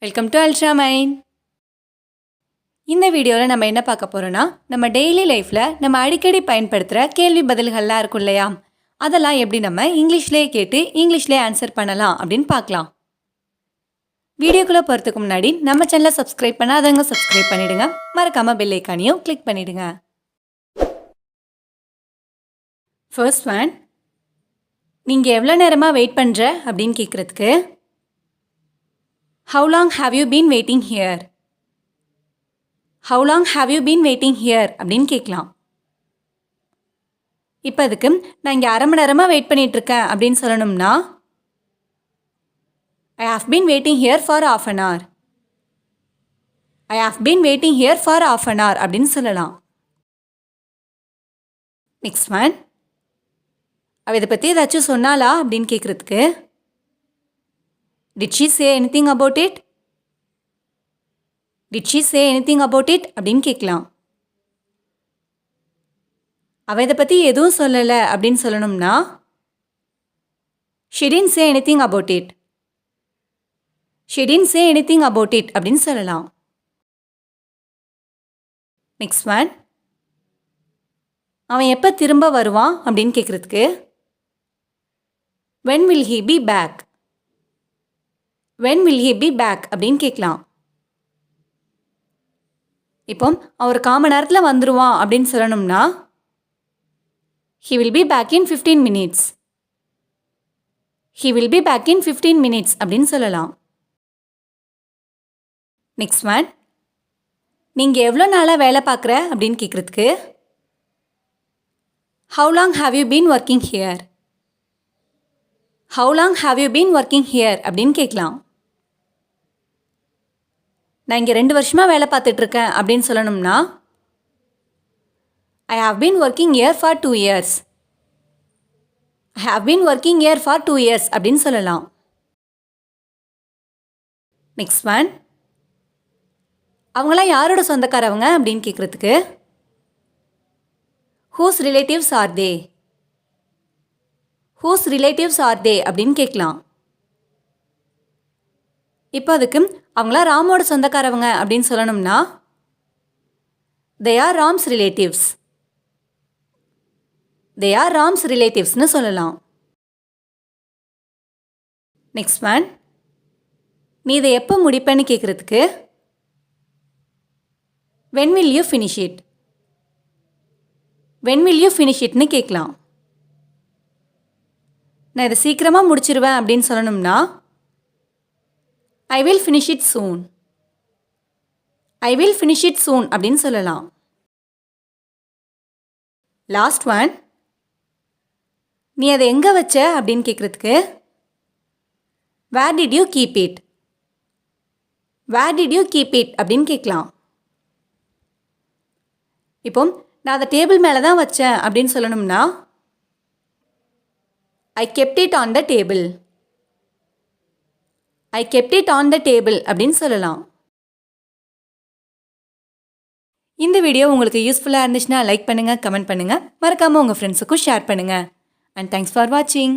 Welcome to Ultramind. இந்த வீடியோவில் நம்ம என்ன பார்க்க போகிறோன்னா, நம்ம டெய்லி லைஃப்பில் நம்ம அடிக்கடி பயன்படுத்துகிற கேள்வி பதில்கள்லாம் இருக்கும் இல்லையா, அதெல்லாம் எப்படி நம்ம இங்கிலீஷ்லேயே கேட்டு இங்கிலீஷ்லேயே ஆன்சர் பண்ணலாம் அப்படின்னு பார்க்கலாம். வீடியோக்குள்ளே போகிறதுக்கு முன்னாடி நம்ம சேனலை சப்ஸ்கிரைப் பண்ணாதவங்க சப்ஸ்கிரைப் பண்ணிவிடுங்க, மறக்காமல் பெல் ஐக்கானையும் கிளிக் பண்ணிவிடுங்க. ஃபர்ஸ்ட் ஒன், நீங்கள் எவ்வளோ நேரமாக வெயிட் பண்ணுற அப்படின்னு கேட்குறதுக்கு How long have you been waiting here? How long have you been waiting here? அப்படின்னு கேட்கலாம். இப்போ அதுக்கு நான் இங்கே அரை மணி நேரமாக வெயிட் பண்ணிகிட்ருக்கேன் அப்படின்னு சொல்லணும்னா I have been waiting here for half an hour. I have been waiting here for half an hour அப்படின்னு சொல்லலாம். நெக்ஸ்ட் ஒன், அவ இதை பற்றி ஏதாச்சும் சொன்னாலா அப்படின்னு கேட்குறதுக்கு Did she say anything about it? Did she say anything about it? அப்படின்னு கேட்கலாம். அவ இதை பற்றி எதுவும் சொல்லலை அப்படின்னு சொல்லணும்னா She didn't say anything about it. She didn't say anything about it அப்படின்னு சொல்லலாம். நெக்ஸ்ட் ஒன், அவன் எப்போ திரும்ப வருவான் அப்படின்னு கேட்குறதுக்கு When will he be back? When will he be back? அப்படின்னு கேட்கலாம். இப்போ அவர் கால் மணி நேரத்தில் வந்துடுவான் அப்படின்னு சொல்லணும்னா He will be back in 15 minutes. He will be back in 15 minutes அப்படின்னு சொல்லலாம். நெக்ஸ்ட் ஒன், நீங்கள் எவ்வளோ நாளாக வேலை பார்க்குற அப்படின்னு கேட்குறதுக்கு How long have you been working here? How long have you been working here? அப்படின்னு கேட்கலாம். நான் இங்கே 2 வருஷமாக வேலை பார்த்துட்ருக்கேன் அப்படின்னு சொல்லணும்னா I have been working here for 2 years. I have been working here for 2 years அப்படின்னு சொல்லலாம். நெக்ஸ்ட் ஒன், அவங்களாம் யாரோட சொந்தக்காரவங்க அப்படின்னு கேட்குறதுக்கு Whose relatives are they? Whose relatives are they? அப்படின்னு கேட்கலாம். இப்போ அதுக்கு அவங்களாம் ராமோட சொந்தக்காரவங்க அப்படின்னு சொல்லணும்னா They are Ram's relatives. They are Ram's relatives-னு சொல்லலாம். நெக்ஸ்ட் ஒன், நீ இதை எப்போ முடிப்பேன்னு கேட்குறதுக்கு When will you finish it? When will you finish it-னு கேட்கலாம். நான் இதை சீக்கிரமாக முடிச்சிருவேன் அப்படின்னு சொல்லணும்னா I will finish it soon. I will finish it soon அப்படின்னு சொல்லலாம். லாஸ்ட் ஒன், நீ அதை எங்கே வச்ச அப்படின்னு கேட்குறதுக்கு Where did you keep it? Where did you keep it? அப்படின்னு கேட்கலாம். இப்போ நான் அதை டேபிள் மேலே தான் வச்சேன் அப்படின்னு சொல்லணும்னா I kept it on the table. I kept it on the table அப்படின்னு சொல்லலாம். இந்த வீடியோ உங்களுக்கு யூஸ்ஃபுல்லாக இருந்துச்சுன்னா லைக் பண்ணுங்கள், கமெண்ட் பண்ணுங்கள், மறக்காமல் உங்கள் ஃப்ரெண்ட்ஸுக்கும் ஷேர் பண்ணுங்கள். அண்ட் தேங்க்ஸ் ஃபார் வாட்சிங்.